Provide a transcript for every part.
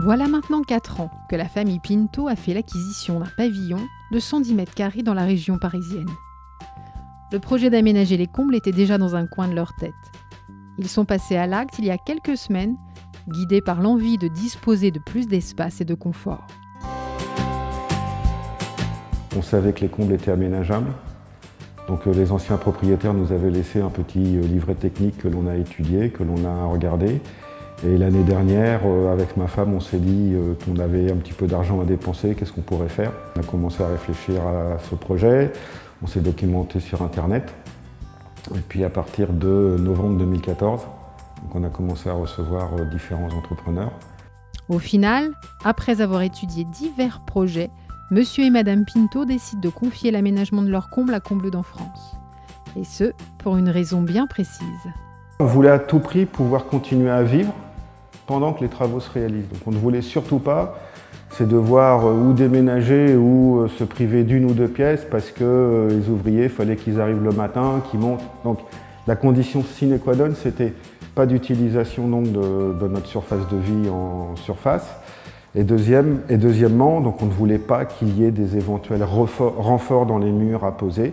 Voilà maintenant 4 ans que la famille Pinto a fait l'acquisition d'un pavillon de 110 mètres carrés dans la région parisienne. Le projet d'aménager les combles était déjà dans un coin de leur tête. Ils sont passés à l'acte il y a quelques semaines, guidés par l'envie de disposer de plus d'espace et de confort. On savait que les combles étaient aménageables. Donc les anciens propriétaires nous avaient laissé un petit livret technique que l'on a étudié, que l'on a regardé. Et l'année dernière, avec ma femme, on s'est dit qu'on avait un petit peu d'argent à dépenser, qu'est-ce qu'on pourrait faire? On a commencé à réfléchir à ce projet, on s'est documenté sur Internet. Et puis à partir de novembre 2014, donc on a commencé à recevoir différents entrepreneurs. Au final, après avoir étudié divers projets, Monsieur et Madame Pinto décident de confier l'aménagement de leur comble à Combles d'Enfance. Et ce, pour une raison bien précise. On voulait à tout prix pouvoir continuer à vivre pendant que les travaux se réalisent. Donc on ne voulait surtout pas, c'est devoir ou déménager ou se priver d'une ou deux pièces parce que les ouvriers, il fallait qu'ils arrivent le matin, qu'ils montent. Donc la condition sine qua non, c'était pas d'utilisation donc de notre surface de vie en surface. Et deuxièmement, donc on ne voulait pas qu'il y ait des éventuels renforts dans les murs à poser.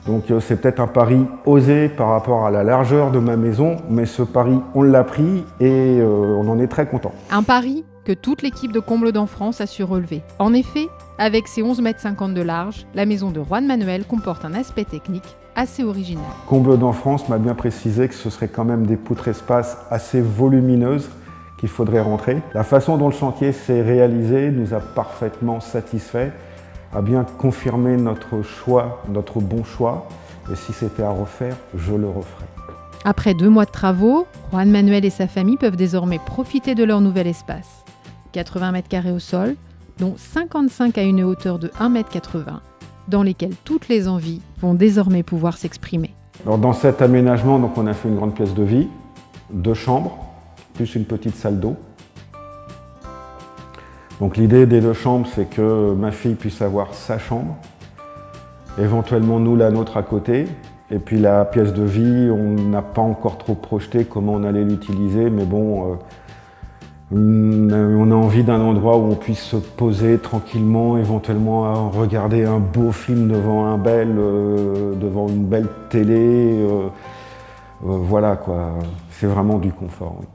Donc c'est peut-être un pari osé par rapport à la largeur de ma maison, mais ce pari, on l'a pris et on en est très content. Un pari que toute l'équipe de Combles d'Enfance a su relever. En effet, avec ses 11,50 mètres de large, la maison de Juan Manuel comporte un aspect technique assez original. Combles d'Enfance m'a bien précisé que ce serait quand même des poutres espace assez volumineuses qu'il faudrait rentrer. La façon dont le chantier s'est réalisé nous a parfaitement satisfait, a bien confirmé notre choix, notre bon choix. Et si c'était à refaire, je le referais. Après 2 mois de travaux, Juan Manuel et sa famille peuvent désormais profiter de leur nouvel espace. 80 mètres carrés au sol, dont 55 à une hauteur de 1,80 m, dans lesquels toutes les envies vont désormais pouvoir s'exprimer. Alors dans cet aménagement, donc on a fait une grande pièce de vie, 2 chambres, plus une petite salle d'eau. Donc l'idée des 2 chambres, c'est que ma fille puisse avoir sa chambre, éventuellement nous la nôtre à côté. Et puis la pièce de vie, on n'a pas encore trop projeté comment on allait l'utiliser, mais bon, on a envie d'un endroit où on puisse se poser tranquillement, éventuellement regarder un beau film devant devant une belle télé. Voilà quoi, c'est vraiment du confort. Oui.